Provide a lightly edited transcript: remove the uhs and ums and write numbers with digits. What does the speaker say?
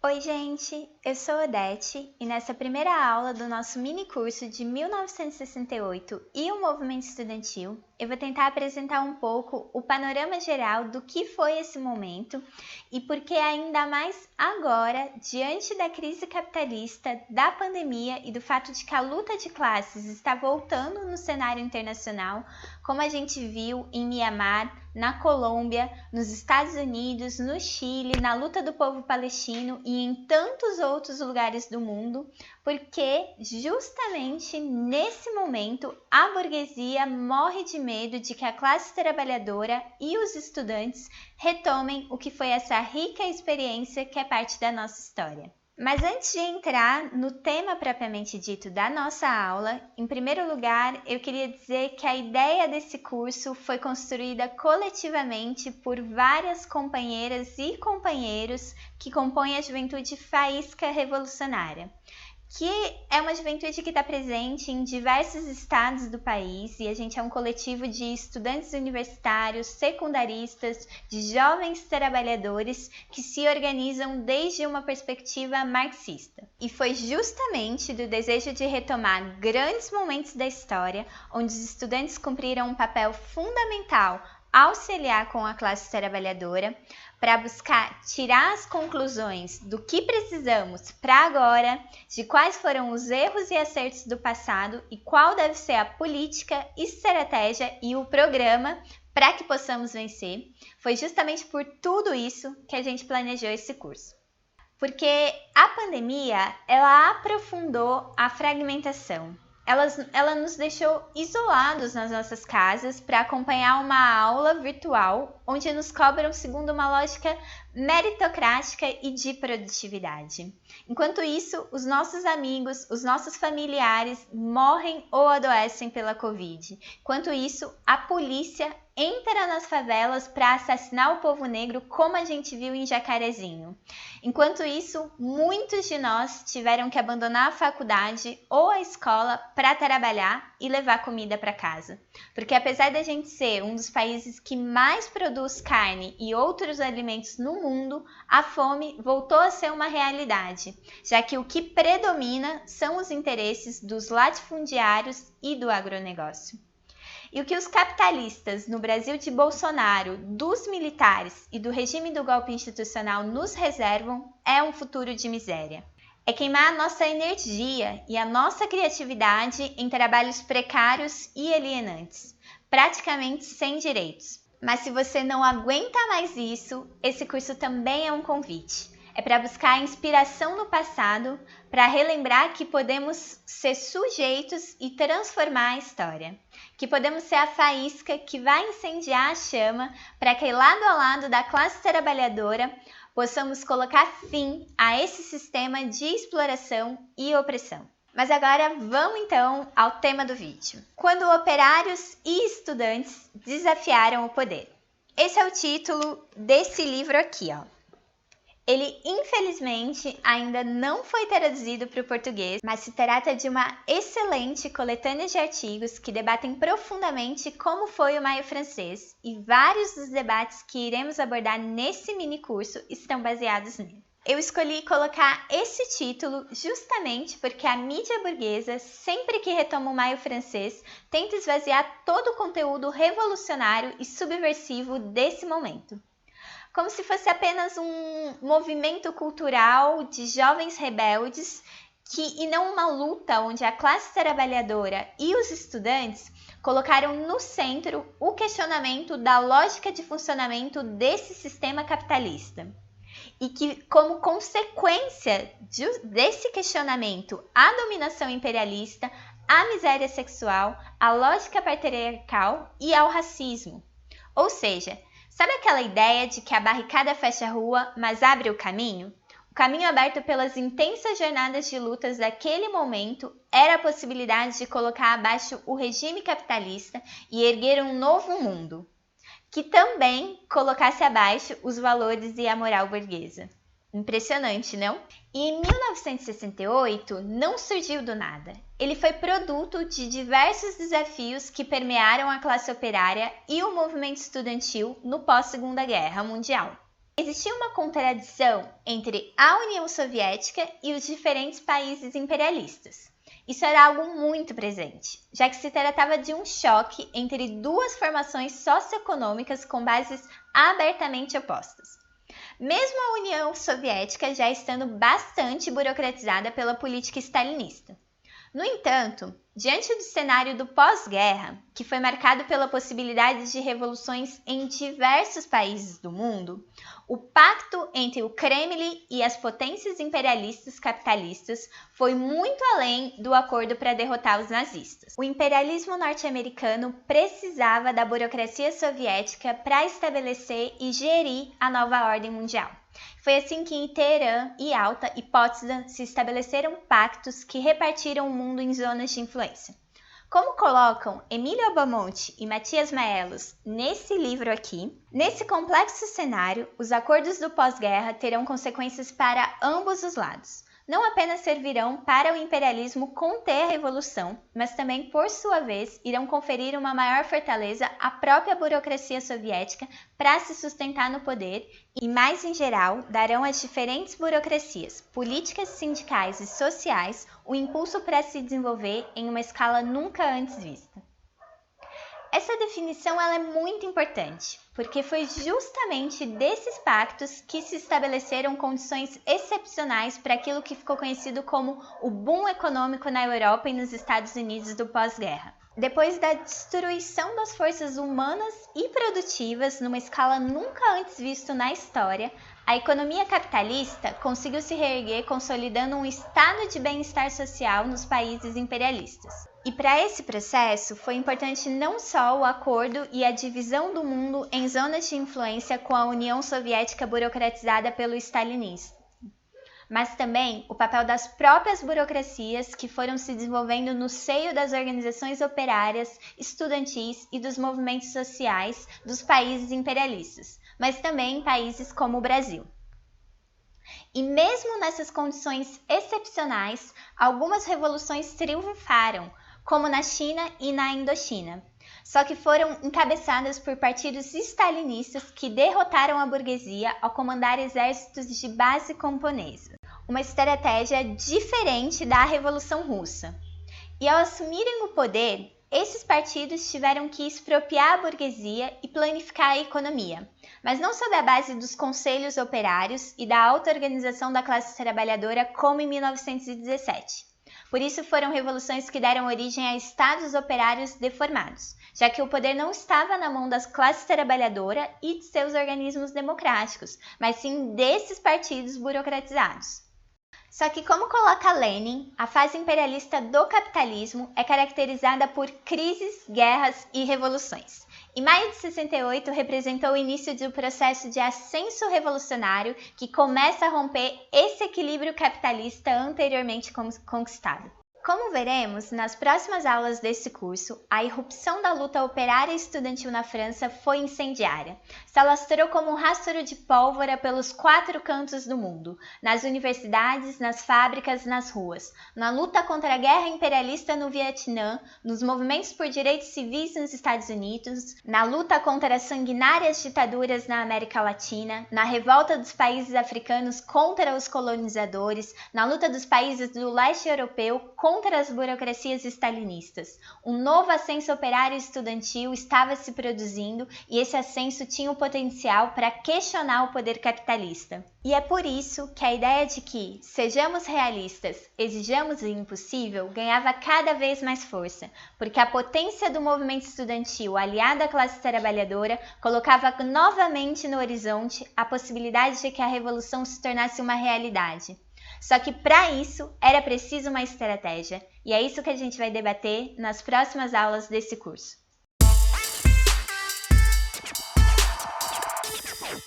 Oi, gente! Eu sou Odete e nessa primeira aula do nosso mini curso de 1968 e o movimento estudantil, eu vou tentar apresentar um pouco o panorama geral do que foi esse momento e por que ainda mais agora, diante da crise capitalista, da pandemia e do fato de que a luta de classes está voltando no cenário internacional, como a gente viu em Mianmar, na Colômbia, nos Estados Unidos, no Chile, na luta do povo palestino e em tantos outros lugares do mundo, porque justamente nesse momento a burguesia morre de medo de que a classe trabalhadora e os estudantes retomem o que foi essa rica experiência que é parte da nossa história. Mas antes de entrar no tema propriamente dito da nossa aula, em primeiro lugar, eu queria dizer que a ideia desse curso foi construída coletivamente por várias companheiras e companheiros que compõem a Juventude Faísca Revolucionária, que é uma juventude que está presente em diversos estados do país, e a gente é um coletivo de estudantes universitários, secundaristas, de jovens trabalhadores que se organizam desde uma perspectiva marxista. E foi justamente do desejo de retomar grandes momentos da história, onde os estudantes cumpriram um papel fundamental auxiliar com a classe trabalhadora, para buscar tirar as conclusões do que precisamos para agora, de quais foram os erros e acertos do passado e qual deve ser a política, estratégia e o programa para que possamos vencer. Foi justamente por tudo isso que a gente planejou esse curso. Porque a pandemia, ela aprofundou a fragmentação. Ela nos deixou isolados nas nossas casas para acompanhar uma aula virtual onde nos cobram segundo uma lógica meritocrática e de produtividade. Enquanto isso, os nossos amigos, os nossos familiares morrem ou adoecem pela Covid. Enquanto isso, a polícia entra nas favelas para assassinar o povo negro, como a gente viu em Jacarezinho. Enquanto isso, muitos de nós tiveram que abandonar a faculdade ou a escola para trabalhar e levar comida para casa. Porque apesar da gente ser um dos países que mais produz carne e outros alimentos no mundo, a fome voltou a ser uma realidade, já que o que predomina são os interesses dos latifundiários e do agronegócio. E o que os capitalistas no Brasil de Bolsonaro, dos militares e do regime do golpe institucional nos reservam é um futuro de miséria. É queimar a nossa energia e a nossa criatividade em trabalhos precários e alienantes, praticamente sem direitos. Mas se você não aguenta mais isso, esse curso também é um convite. É para buscar inspiração no passado, para relembrar que podemos ser sujeitos e transformar a história. Que podemos ser a faísca que vai incendiar a chama para que lado a lado da classe trabalhadora possamos colocar fim a esse sistema de exploração e opressão. Mas agora vamos então ao tema do vídeo. Quando operários e estudantes desafiaram o poder. Esse é o título desse livro aqui, ó. Ele, infelizmente, ainda não foi traduzido para o português, mas se trata de uma excelente coletânea de artigos que debatem profundamente como foi o Maio Francês, e vários dos debates que iremos abordar nesse mini curso estão baseados nele. Eu escolhi colocar esse título justamente porque a mídia burguesa, sempre que retoma o Maio Francês, tenta esvaziar todo o conteúdo revolucionário e subversivo desse momento. Como se fosse apenas um movimento cultural de jovens rebeldes e não uma luta onde a classe trabalhadora e os estudantes colocaram no centro o questionamento da lógica de funcionamento desse sistema capitalista. E que, como consequência desse questionamento, a dominação imperialista, a miséria sexual, a lógica patriarcal e ao racismo. Ou seja, sabe aquela ideia de que a barricada fecha a rua, mas abre o caminho? O caminho aberto pelas intensas jornadas de lutas daquele momento era a possibilidade de colocar abaixo o regime capitalista e erguer um novo mundo, que também colocasse abaixo os valores e a moral burguesa. Impressionante, não? E em 1968 não surgiu do nada. Ele foi produto de diversos desafios que permearam a classe operária e o movimento estudantil no pós-Segunda Guerra Mundial. Existia uma contradição entre a União Soviética e os diferentes países imperialistas. Isso era algo muito presente, já que se tratava de um choque entre duas formações socioeconômicas com bases abertamente opostas. Mesmo a União Soviética já estando bastante burocratizada pela política stalinista. No entanto, diante do cenário do pós-guerra, que foi marcado pela possibilidade de revoluções em diversos países do mundo, o pacto entre o Kremlin e as potências imperialistas capitalistas foi muito além do acordo para derrotar os nazistas. O imperialismo norte-americano precisava da burocracia soviética para estabelecer e gerir a nova ordem mundial. Foi assim que em Teherã, Yalta e Potsdam se estabeleceram pactos que repartiram o mundo em zonas de influência. Como colocam Emílio Abamonte e Matias Maelos nesse livro aqui, nesse complexo cenário, os acordos do pós-guerra terão consequências para ambos os lados. Não apenas servirão para o imperialismo conter a revolução, mas também, por sua vez, irão conferir uma maior fortaleza à própria burocracia soviética para se sustentar no poder e, mais em geral, darão às diferentes burocracias, políticas, sindicais e sociais o impulso para se desenvolver em uma escala nunca antes vista. Essa definição ela é muito importante, porque foi justamente desses pactos que se estabeleceram condições excepcionais para aquilo que ficou conhecido como o boom econômico na Europa e nos Estados Unidos do pós-guerra. Depois da destruição das forças humanas e produtivas numa escala nunca antes vista na história, a economia capitalista conseguiu se reerguer consolidando um estado de bem-estar social nos países imperialistas. E para esse processo foi importante não só o acordo e a divisão do mundo em zonas de influência com a União Soviética burocratizada pelo stalinismo, mas também o papel das próprias burocracias que foram se desenvolvendo no seio das organizações operárias, estudantis e dos movimentos sociais dos países imperialistas, mas também em países como o Brasil. E mesmo nessas condições excepcionais, algumas revoluções triunfaram, como na China e na Indochina. Só que foram encabeçadas por partidos stalinistas que derrotaram a burguesia ao comandar exércitos de base camponesa. Uma estratégia diferente da Revolução Russa. E ao assumirem o poder, esses partidos tiveram que expropriar a burguesia e planificar a economia, mas não sob a base dos conselhos operários e da auto-organização da classe trabalhadora como em 1917. Por isso foram revoluções que deram origem a estados operários deformados, já que o poder não estava na mão das classes trabalhadoras e de seus organismos democráticos, mas sim desses partidos burocratizados. Só que, como coloca Lenin, a fase imperialista do capitalismo é caracterizada por crises, guerras e revoluções. E maio de 68 representou o início de um processo de ascenso revolucionário que começa a romper esse equilíbrio capitalista anteriormente conquistado. Como veremos nas próximas aulas desse curso, a irrupção da luta operária e estudantil na França foi incendiária. Se alastrou como um rastro de pólvora pelos 4 cantos do mundo, nas universidades, nas fábricas, nas ruas, na luta contra a guerra imperialista no Vietnã, nos movimentos por direitos civis nos Estados Unidos, na luta contra as sanguinárias ditaduras na América Latina, na revolta dos países africanos contra os colonizadores, na luta dos países do leste europeu contra as burocracias stalinistas. Um novo ascenso operário estudantil estava se produzindo e esse ascenso tinha o potencial para questionar o poder capitalista. E é por isso que a ideia de que sejamos realistas, exijamos o impossível ganhava cada vez mais força, porque a potência do movimento estudantil aliada à classe trabalhadora colocava novamente no horizonte a possibilidade de que a revolução se tornasse uma realidade. Só que para isso era preciso uma estratégia, e é isso que a gente vai debater nas próximas aulas desse curso.